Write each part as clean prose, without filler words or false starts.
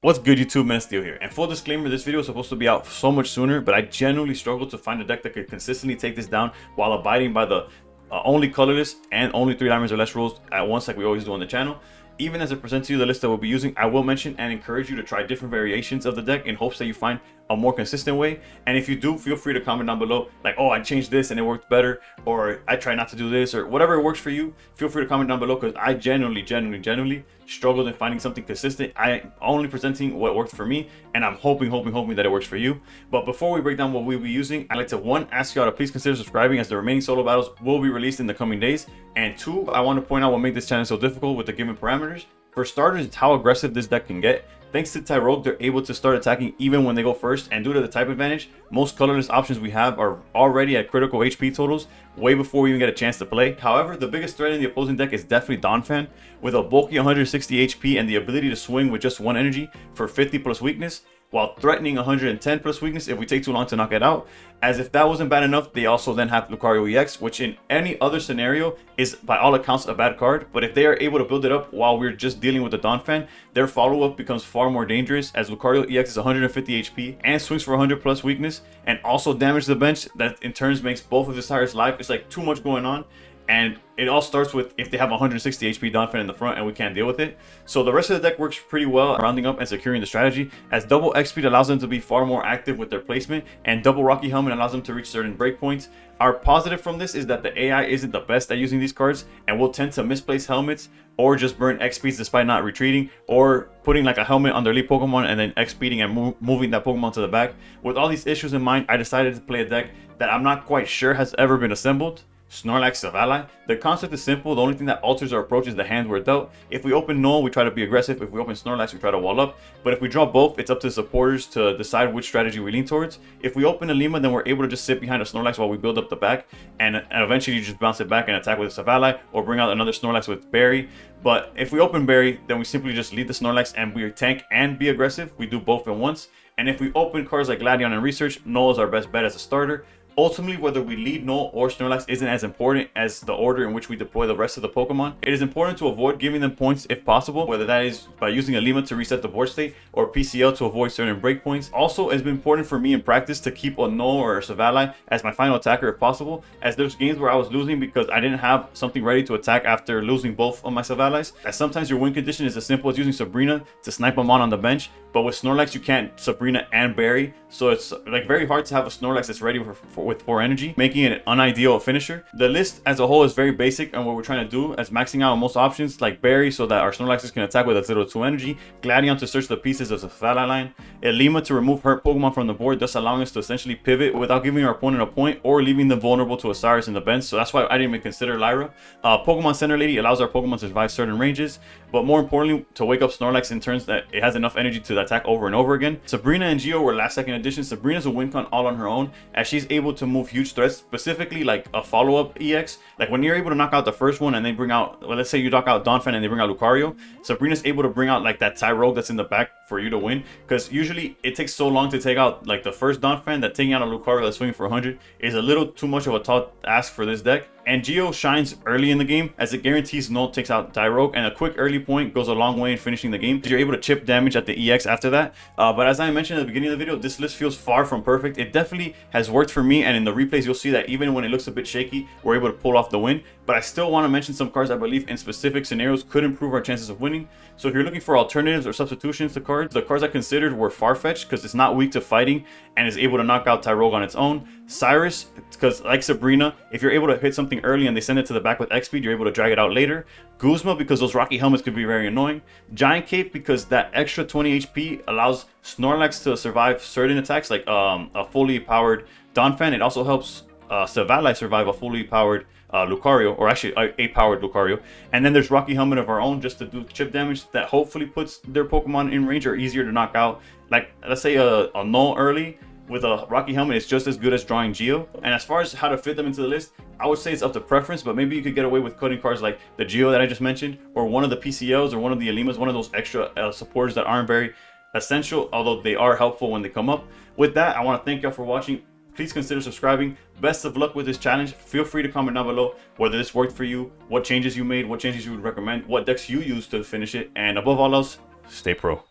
What's good, YouTube? Man, Steel here. And full disclaimer, this video is supposed to be out so much sooner, but I genuinely struggled to find a deck that could consistently take this down while abiding by the only colorless and only 3 diamonds or less rules at once, like we always do on the channel. Even as I present to you the list that we'll be using, I will mention and encourage you to try different variations of the deck in hopes that you find a more consistent way. And if you do, feel free to comment down below like, oh, I changed this and it worked better, or I try not to do this, or whatever works for you. Feel free to comment down below, because I genuinely struggled in finding something consistent. I only presenting what worked for me, and I'm hoping that it works for you. But before we break down what we'll be using, I'd like to, one, ask y'all to please consider subscribing, as the remaining solo battles will be released in the coming days. And two, I want to point out what made this challenge so difficult with the given parameters. For starters, it's how aggressive this deck can get. Thanks to Tyrogue, they're able to start attacking even when they go first, and due to the type advantage, most colorless options we have are already at critical HP totals way before we even get a chance to play. However, the biggest threat in the opposing deck is definitely Donphan, with a bulky 160 HP and the ability to swing with just 1 energy for 50 plus weakness, while threatening 110 plus weakness if we take too long to knock it out. As if that wasn't bad enough, they also then have Lucario EX, which in any other scenario is by all accounts a bad card. But if they are able to build it up while we're just dealing with the Donphan, their follow-up becomes far more dangerous, as Lucario EX is 150 HP and swings for 100 plus weakness, and also damage the bench that in turns makes both of his tires live. It's like too much going on. And it all starts with if they have 160 HP Donphan in the front and we can't deal with it. So the rest of the deck works pretty well, rounding up and securing the strategy, as double X speed allows them to be far more active with their placement, and double Rocky Helmet allows them to reach certain breakpoints. Our positive from this is that the AI isn't the best at using these cards, and will tend to misplace helmets or just burn X speeds despite not retreating, or putting like a helmet on their lead Pokemon and then X speeding and moving that Pokemon to the back. With all these issues in mind, I decided to play a deck that I'm not quite sure has ever been assembled. Snorlax Silvally. The concept is simple. The only thing that alters our approach is the hand we're dealt. If we open Null, we try to be aggressive. If we open Snorlax, we try to wall up. But if we draw both, it's up to the supporters to decide which strategy we lean towards. If we open a Lima, then we're able to just sit behind a Snorlax while we build up the back, and eventually you just bounce it back and attack with a Silvally, or bring out another Snorlax with Berry. But if we open Berry, then we simply just lead the Snorlax and we tank and be aggressive. We do both at once. And if we open cards like Gladion and Research, Null is our best bet as a starter. Ultimately, whether we lead Null or Snorlax isn't as important as the order in which we deploy the rest of the Pokemon. It is important to avoid giving them points if possible, whether that is by using a Lima to reset the board state, or PCL to avoid certain breakpoints. Also, it's been important for me in practice to keep a Null or a Silvally as my final attacker if possible, as there's games where I was losing because I didn't have something ready to attack after losing both of my Silvallys. As sometimes your win condition is as simple as using Sabrina to snipe them on the bench, but with Snorlax you can't Sabrina and Berry, so it's like very hard to have a Snorlax that's ready with 4 energy, making it an unideal finisher. The list as a whole is very basic, and what we're trying to do is maxing out on most options, like Berry so that our Snorlaxes can attack with a 0-2 energy, Gladion to search the pieces of the Silvally line, a Lima to remove hurt Pokemon from the board, thus allowing us to essentially pivot without giving our opponent a point or leaving them vulnerable to a Cyrus in the bench, so that's why I didn't even consider Lyra. Pokemon Center Lady allows our Pokemon to survive certain ranges, but more importantly to wake up Snorlax in turns that it has enough energy to attack over and over again. Sabrina and Geo were last second additions. Sabrina's a win con all on her own, as she's able to move huge threats, specifically like a follow-up EX. Like when you're able to knock out the first one and they bring out, well, let's say you knock out Donphan and they bring out Lucario, Sabrina's able to bring out like that Tyrogue that's in the back for you to win, because usually it takes so long to take out like the first Donphan that taking out a Lucario that's swinging for 100 is a little too much of a tall ask for this deck. And Geo shines early in the game, as it guarantees Null takes out Tyrogue, and a quick early point goes a long way in finishing the game. You're able to chip damage at the EX after that. But as I mentioned at the beginning of the video, this list feels far from perfect. It definitely has worked for me, and in the replays you'll see that even when it looks a bit shaky, we're able to pull off the win. But I still want to mention some cards I believe in specific scenarios could improve our chances of winning. So if you're looking for alternatives or substitutions to cards, the cards I considered were Farfetch'd, because it's not weak to fighting and is able to knock out Tyrogue on its own. Cyrus, because like Sabrina, if you're able to hit something early and they send it to the back with X speed, you're able to drag it out later. Guzma, because those Rocky Helmets could be very annoying. Giant Cape, because that extra 20 HP allows Snorlax to survive certain attacks, like a fully powered Donphan. It also helps Silvally survive a fully powered Lucario, or actually a powered Lucario. And then there's Rocky Helmet of our own, just to do chip damage that hopefully puts their Pokemon in range or easier to knock out. Like let's say a Null early with a Rocky Helmet is just as good as drawing Geo. And as far as how to fit them into the list, I would say it's up to preference, but maybe you could get away with cutting cards like the Geo that I just mentioned, or one of the PCLs, or one of the Alimas, one of those extra supporters that aren't very essential, although they are helpful when they come up. With that, I want to thank y'all for watching. Please consider subscribing. Best of luck with this challenge. Feel free to comment down below whether this worked for you, what changes you made, what changes you would recommend, what decks you use to finish it, and above all else, stay pro.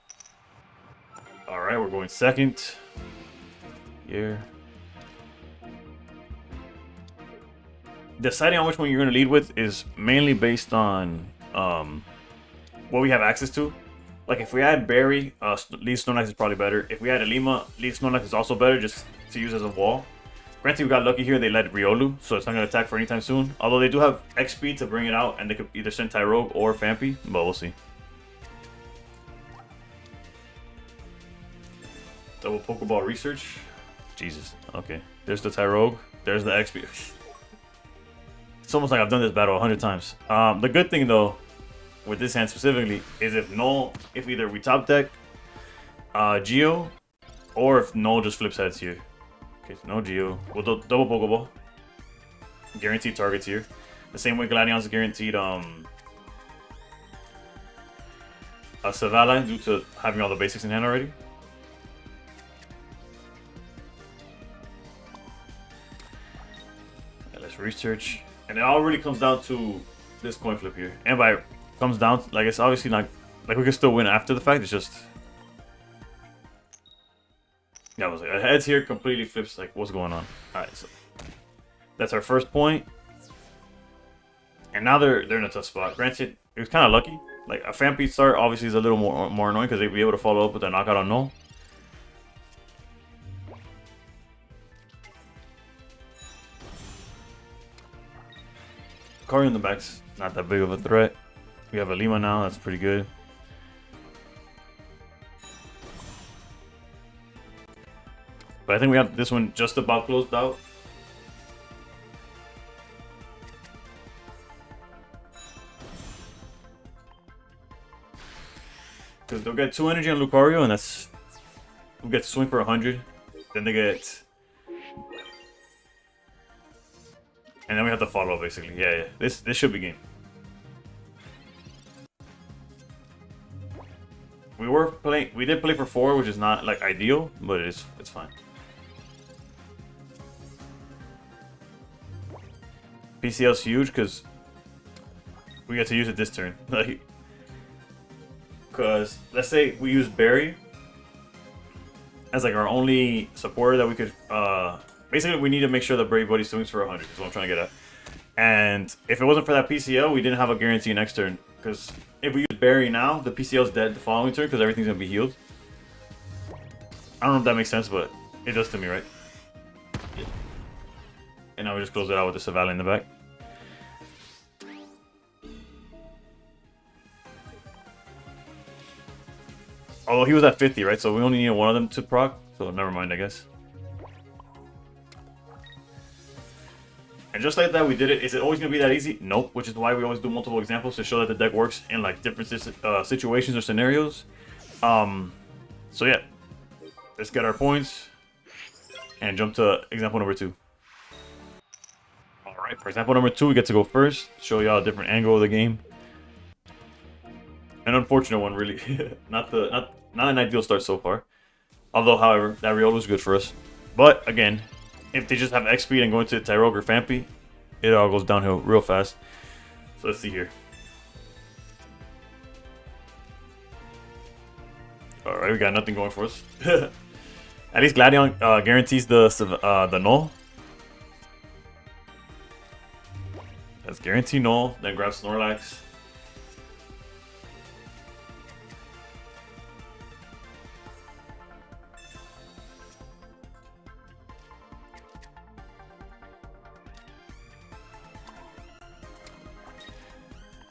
All right, we're going second. Here. Deciding on which one you're going to lead with is mainly based on what we have access to. Like if we had Berry, lead Snorlax is probably better. If we had Alima, lead Snorlax is also better just to use as a wall. Granted, we got lucky here, they let Riolu, so it's not going to attack for any time soon. Although they do have XP to bring it out, and they could either send Tyrogue or Phanpy, but we'll see. Double Pokeball research. Jesus, okay. There's the Tyrogue, there's the XP. It's almost like I've done this battle 100 times. The good thing though, with this hand specifically, is if either we top deck Geo, or if Null just flips heads here. Okay, so no Geo. We'll do double Pokeball. Guaranteed targets here. The same way Gladion's guaranteed Silvally due to having all the basics in hand already. Yeah, let's research. And it all really comes down to this coin flip here. And by comes down to, like, it's obviously not like we can still win after the fact, it's just yeah, I was like, heads here completely flips like what's going on. Alright, so that's our first point. And now they're in a tough spot. Granted, it was kinda lucky. Like a Phanpy start obviously is a little more annoying because they'd be able to follow up with a knockout on Null. Lucario in the back's not that big of a threat. We have a Lima now, that's pretty good. But I think we have this one just about closed out. Because they'll get 2 energy on Lucario, and that's... we'll get swing for 100. Then they get... and then we have to follow, basically. Yeah. This should be game. We did play for 4, which is not like ideal, but it's fine. PCL's huge because we get to use it this turn. Like, because let's say we use Berry as like our only supporter that we could. Basically, we need to make sure that Brave Buddy swings for 100. Is what I'm trying to get at. And if it wasn't for that PCL, we didn't have a guarantee next turn. Because if we use Berry now, the PCL's dead the following turn because everything's gonna be healed. I don't know if that makes sense, but it does to me, right? Yeah. And now we just close it out with the Silvally in the back. Although he was at 50, right? So we only needed one of them to proc. So never mind, I guess. And just like that, we did it. Is it always going to be that easy? Nope. Which is why we always do multiple examples to show that the deck works in like different situations or scenarios. So yeah, let's get our points and jump to example number 2. All right, for example number 2, we get to go first. Show y'all a different angle of the game. An unfortunate one, really. not an ideal start so far. Although, however, that Riolu is good for us. But again, if they just have X speed and go into Tyrogue or Phanpy, it all goes downhill real fast. So let's see here. All right, we got nothing going for us. At least Gladion guarantees the Null. Let's guarantee Null, then grab Snorlax.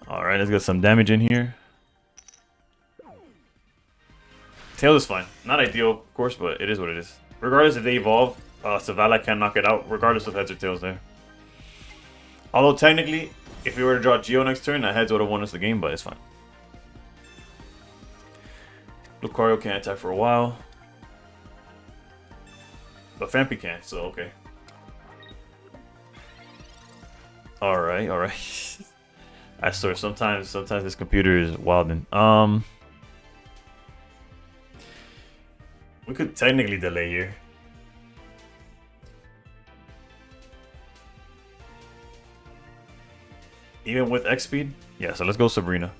Alright, let's get some damage in here. Tails is fine. Not ideal, of course, but it is what it is. Regardless if they evolve, Silvally can knock it out, regardless of heads or tails there. Although technically, if we were to draw Geo next turn, that heads would have won us the game, but it's fine. Lucario can't attack for a while. But Phanpy can't, so okay. Alright, alright. I swear, sometimes this computer is wilding. We could technically delay here. Even with X speed? Yeah, so let's go Sabrina.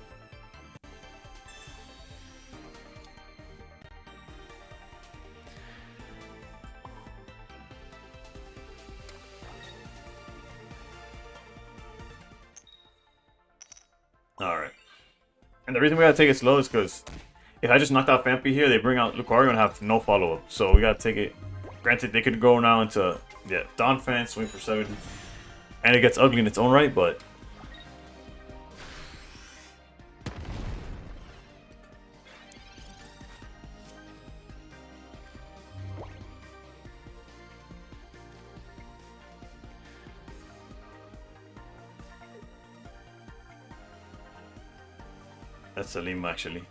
Alright. And the reason we gotta take it slow is because if I just knocked out Fampi here, they bring out Lucario and have no follow-up. So we gotta take it. Granted, they could go now into, yeah, Donphan, swing for 70. And it gets ugly in its own right, but... That's Salim, actually.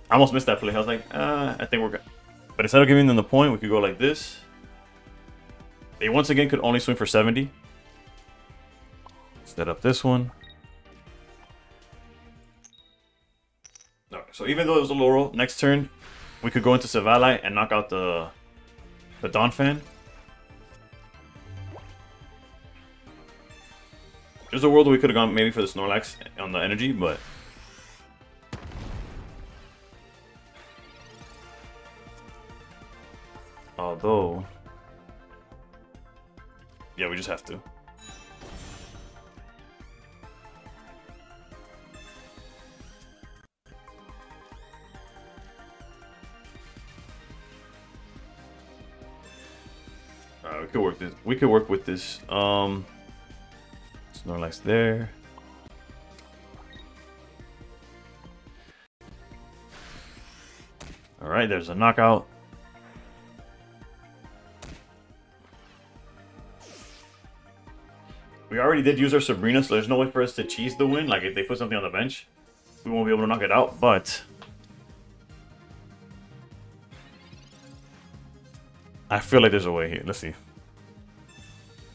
I almost missed that play. I was like, I think we're good. But instead of giving them the point, we could go like this. They once again could only swing for 70. Set up this one. Okay, so even though it was a low roll, next turn, we could go into Silvally and knock out the Donphan. There's a world where we could have gone maybe for the Snorlax on the energy, but... Although... Yeah, we just have to. Alright, we could work this. We could work with this. Snorlax there. Alright, there's a knockout. We already did use our Sabrina, so there's no way for us to cheese the win. Like, if they put something on the bench, we won't be able to knock it out, but... I feel like there's a way here. Let's see.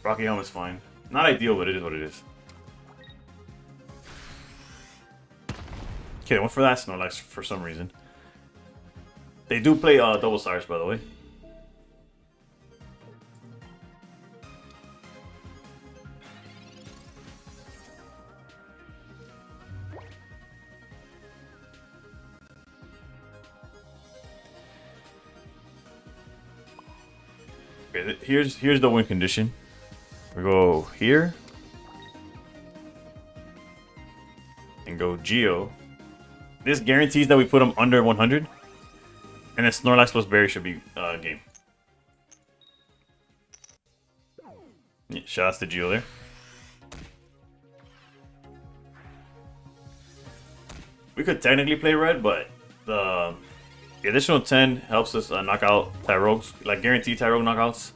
Rocky Helmet's fine. Not ideal, but it is what it is. Okay, I went for that Snorlax for some reason. They do play double Cyrus, by the way. Okay, here's the win condition. We go here and go Geo. This guarantees that we put them under 100, and then Snorlax plus Berry should be game. Yeah, shout outs to Geo there. We could technically play red, but the additional 10 helps us knock out Tyrogues, like guarantee Tyrogue knockouts.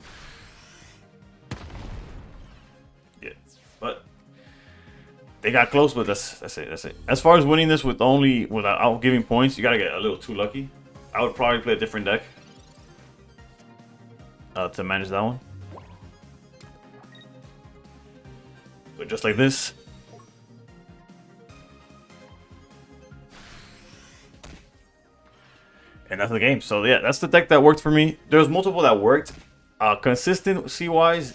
Yeah, but they got close, but that's it. That's it. As far as winning this without giving points, you gotta get a little too lucky. I would probably play a different deck to manage that one. But just like this. And that's the game. So yeah, that's the deck that worked for me. There's multiple that worked. Consistency wise,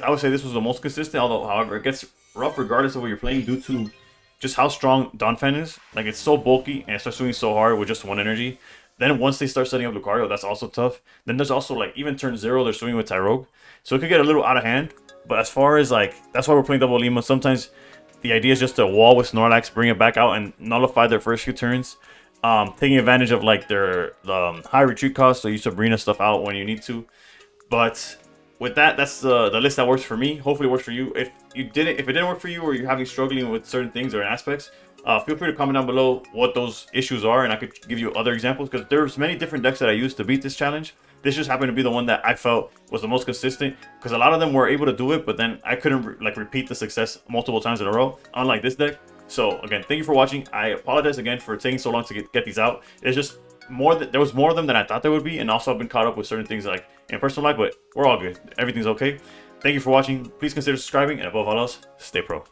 I would say this was the most consistent. Although, however, it gets rough regardless of what you're playing due to just how strong Donphan is. Like, it's so bulky and it starts swinging so hard with just one energy. Then once they start setting up Lucario, that's also tough. Then there's also, like, even turn 0, they're swinging with Tyrogue. So it could get a little out of hand. But as far as, like, that's why we're playing Double Lima. Sometimes the idea is just to wall with Snorlax, bring it back out, and nullify their first few turns. Taking advantage of, like, their high retreat cost, so you Sabrina stuff out when you need to. But with that, that's the list that works for me. Hopefully it works for you. If it didn't work for you, or you're having struggling with certain things or aspects, feel free to comment down below what those issues are, and I could give you other examples, because there's many different decks that I used to beat this challenge. This just happened to be the one that I felt was the most consistent, because a lot of them were able to do it, but then I couldn't repeat the success multiple times in a row, unlike this deck. So again, thank you for watching. I apologize again for taking so long to get these out. It's just there was more of them than I thought there would be, and also I've been caught up with certain things like in personal life, but we're all good. Everything's okay. Thank you for watching. Please consider subscribing, and above all else, stay pro.